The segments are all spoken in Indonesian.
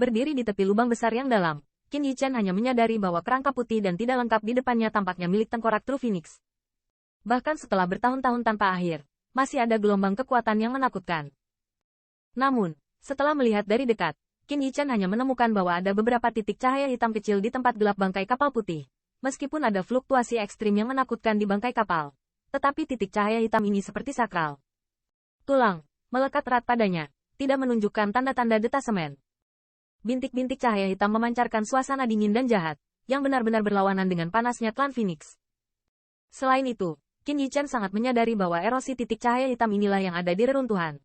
Berdiri di tepi lubang besar yang dalam, Qin Yichen hanya menyadari bahwa kerangka putih dan tidak lengkap di depannya tampaknya milik tengkorak True Phoenix. Bahkan setelah bertahun-tahun tanpa akhir, masih ada gelombang kekuatan yang menakutkan. Namun, setelah melihat dari dekat, Qin Yichen hanya menemukan bahwa ada beberapa titik cahaya hitam kecil di tempat gelap bangkai kapal putih. Meskipun ada fluktuasi ekstrim yang menakutkan di bangkai kapal, tetapi titik cahaya hitam ini seperti sakral. Tulang, melekat erat padanya, tidak menunjukkan tanda-tanda detasemen. Bintik-bintik cahaya hitam memancarkan suasana dingin dan jahat, yang benar-benar berlawanan dengan panasnya klan Phoenix. Selain itu, Qin Yichen sangat menyadari bahwa erosi titik cahaya hitam inilah yang ada di reruntuhan.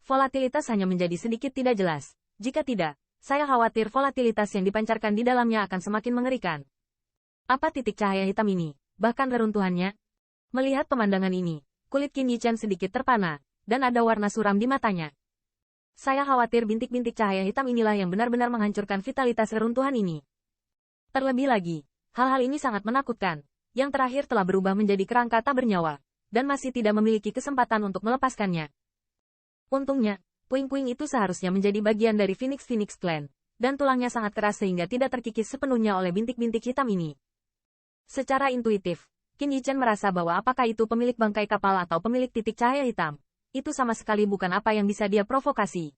Volatilitas hanya menjadi sedikit tidak jelas. Jika tidak, saya khawatir volatilitas yang dipancarkan di dalamnya akan semakin mengerikan. Apa titik cahaya hitam ini, bahkan reruntuhannya? Melihat pemandangan ini, kulit Qin Yichen sedikit terpana, dan ada warna suram di matanya. Saya khawatir bintik-bintik cahaya hitam inilah yang benar-benar menghancurkan vitalitas reruntuhan ini. Terlebih lagi, hal-hal ini sangat menakutkan. Yang terakhir telah berubah menjadi kerangka tak bernyawa, dan masih tidak memiliki kesempatan untuk melepaskannya. Untungnya, puing-puing itu seharusnya menjadi bagian dari Phoenix Clan, dan tulangnya sangat keras sehingga tidak terkikis sepenuhnya oleh bintik-bintik hitam ini. Secara intuitif, Qin Yichen merasa bahwa apakah itu pemilik bangkai kapal atau pemilik titik cahaya hitam, itu sama sekali bukan apa yang bisa dia provokasi.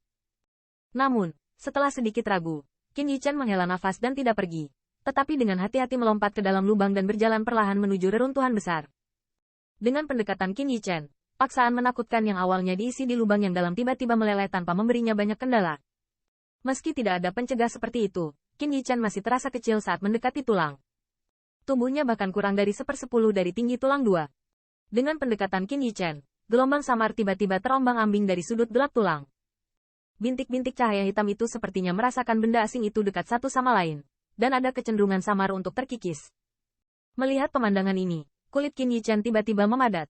Namun, setelah sedikit ragu, Qin Yichen menghela nafas dan tidak pergi, tetapi dengan hati-hati melompat ke dalam lubang dan berjalan perlahan menuju reruntuhan besar. Dengan pendekatan Qin Yichen, paksaan menakutkan yang awalnya diisi di lubang yang dalam tiba-tiba meleleh tanpa memberinya banyak kendala. Meski tidak ada pencegah seperti itu, Qin Yichen masih terasa kecil saat mendekati tulang. Tubuhnya bahkan kurang dari 1/10 dari tinggi tulang 2. Dengan pendekatan Qin Yichen, gelombang samar tiba-tiba terombang-ambing dari sudut gelap tulang. Bintik-bintik cahaya hitam itu sepertinya merasakan benda asing itu dekat satu sama lain, dan ada kecenderungan samar untuk terkikis. Melihat pemandangan ini, kulit Qin Yichen tiba-tiba memadat.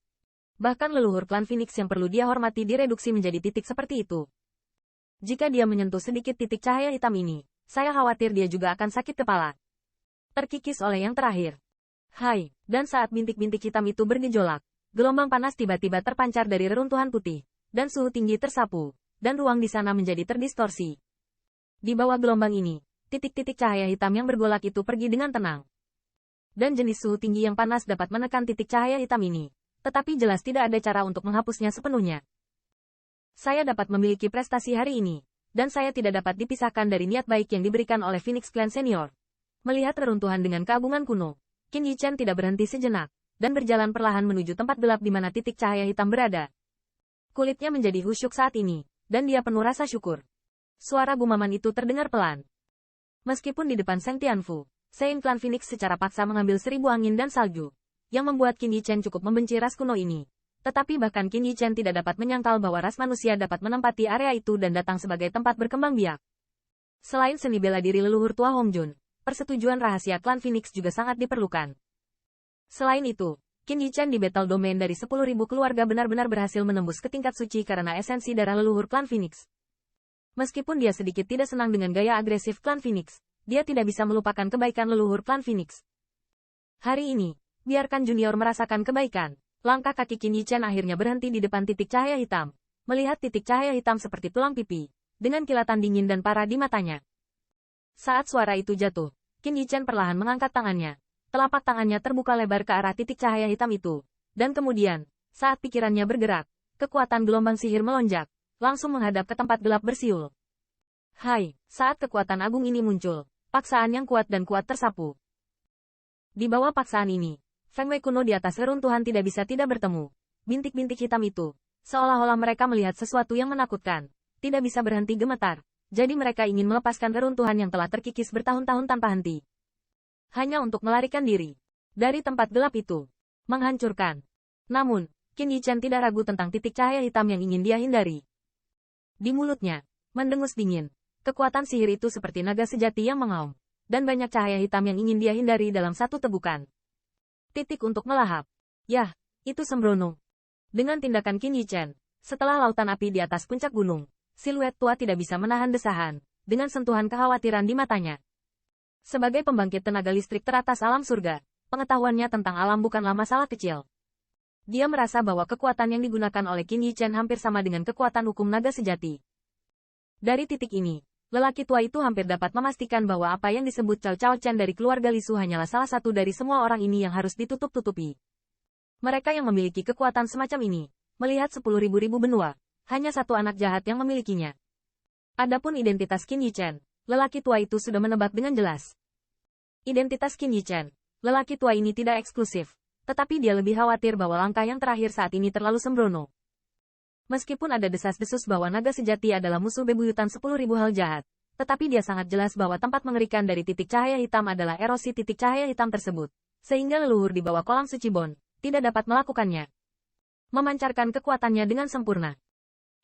Bahkan leluhur klan Phoenix yang perlu dia hormati direduksi menjadi titik seperti itu. Jika dia menyentuh sedikit titik cahaya hitam ini, saya khawatir dia juga akan sakit kepala. Terkikis oleh yang terakhir. Hai, dan saat bintik-bintik hitam itu bergejolak, gelombang panas tiba-tiba terpancar dari reruntuhan putih, dan suhu tinggi tersapu, dan ruang di sana menjadi terdistorsi. Di bawah gelombang ini, titik-titik cahaya hitam yang bergolak itu pergi dengan tenang. Dan jenis suhu tinggi yang panas dapat menekan titik cahaya hitam ini, tetapi jelas tidak ada cara untuk menghapusnya sepenuhnya. Saya dapat memiliki prestasi hari ini, dan saya tidak dapat dipisahkan dari niat baik yang diberikan oleh Phoenix Clan Senior. Melihat reruntuhan dengan keagungan kuno, Qin Yichen tidak berhenti sejenak, dan berjalan perlahan menuju tempat gelap di mana titik cahaya hitam berada. Kulitnya menjadi khusyuk saat ini, dan dia penuh rasa syukur. Suara gumaman itu terdengar pelan. Meskipun di depan Seng Tianfu, Sein Clan Phoenix secara paksa mengambil 1000 angin dan salju, yang membuat Qin Yichen cukup membenci ras kuno ini. Tetapi bahkan Qin Yichen tidak dapat menyangkal bahwa ras manusia dapat menempati area itu dan datang sebagai tempat berkembang biak. Selain seni bela diri leluhur tua Hong Jun, persetujuan rahasia klan Phoenix juga sangat diperlukan. Selain itu, Qin Yichen di Battle Domain dari 10.000 keluarga benar-benar berhasil menembus ke tingkat suci karena esensi darah leluhur klan Phoenix. Meskipun dia sedikit tidak senang dengan gaya agresif klan Phoenix, dia tidak bisa melupakan kebaikan leluhur klan Phoenix. Hari ini, biarkan junior merasakan kebaikan. Langkah kaki Qin Yichen akhirnya berhenti di depan titik cahaya hitam, melihat titik cahaya hitam seperti tulang pipi, dengan kilatan dingin dan parah di matanya. Saat suara itu jatuh, Qin Yichen perlahan mengangkat tangannya. Telapak tangannya terbuka lebar ke arah titik cahaya hitam itu. Dan kemudian, saat pikirannya bergerak, kekuatan gelombang sihir melonjak, langsung menghadap ke tempat gelap bersiul. Hai, saat kekuatan agung ini muncul, paksaan yang kuat dan kuat tersapu. Di bawah paksaan ini, Feng Wei kuno di atas reruntuhan tidak bisa tidak bertemu. Bintik-bintik hitam itu, seolah-olah mereka melihat sesuatu yang menakutkan, tidak bisa berhenti gemetar. Jadi mereka ingin melepaskan reruntuhan yang telah terkikis bertahun-tahun tanpa henti. Hanya untuk melarikan diri dari tempat gelap itu. Menghancurkan. Namun, Qin Yichen tidak ragu tentang titik cahaya hitam yang ingin dia hindari. Di mulutnya, mendengus dingin. Kekuatan sihir itu seperti naga sejati yang mengaum. Dan banyak cahaya hitam yang ingin dia hindari dalam satu tegukan. Titik untuk melahap. Yah, itu sembrono. Dengan tindakan Qin Yichen, setelah lautan api di atas puncak gunung, siluet tua tidak bisa menahan desahan, dengan sentuhan kekhawatiran di matanya. Sebagai pembangkit tenaga listrik teratas alam surga, pengetahuannya tentang alam bukanlah masalah kecil. Dia merasa bahwa kekuatan yang digunakan oleh Qin Yichen hampir sama dengan kekuatan hukum naga sejati. Dari titik ini, Lelaki tua itu hampir dapat memastikan bahwa apa yang disebut Cao Cao Chen dari keluarga Li Su hanyalah salah satu dari semua orang ini yang harus ditutup-tutupi. Mereka yang memiliki kekuatan semacam ini, melihat 10.000 benua, hanya satu anak jahat yang memilikinya. Adapun identitas Qin Yi Chen, lelaki tua itu sudah menebak dengan jelas. Identitas Qin Yi Chen, lelaki tua ini tidak eksklusif, tetapi dia lebih khawatir bahwa langkah yang terakhir saat ini terlalu sembrono. Meskipun ada desas-desus bahwa naga sejati adalah musuh bebuyutan 10.000 hal jahat, tetapi dia sangat jelas bahwa tempat mengerikan dari titik cahaya hitam adalah erosi titik cahaya hitam tersebut, sehingga leluhur di bawah kolam suci Bon tidak dapat melakukannya. Memancarkan kekuatannya dengan sempurna.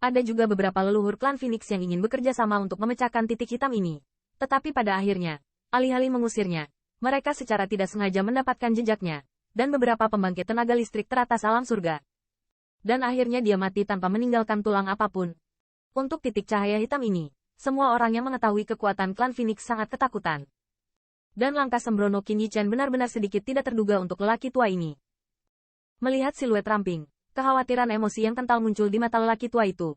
Ada juga beberapa leluhur klan Phoenix yang ingin bekerja sama untuk memecahkan titik hitam ini. Tetapi pada akhirnya, alih-alih mengusirnya, mereka secara tidak sengaja mendapatkan jejaknya, dan beberapa pembangkit tenaga listrik teratas alam surga. Dan akhirnya dia mati tanpa meninggalkan tulang apapun. Untuk titik cahaya hitam ini, semua orang yang mengetahui kekuatan klan Phoenix sangat ketakutan. Dan langkah sembrono Qin Yi Chen benar-benar sedikit tidak terduga untuk lelaki tua ini. Melihat siluet ramping, kekhawatiran emosi yang kental muncul di mata lelaki tua itu.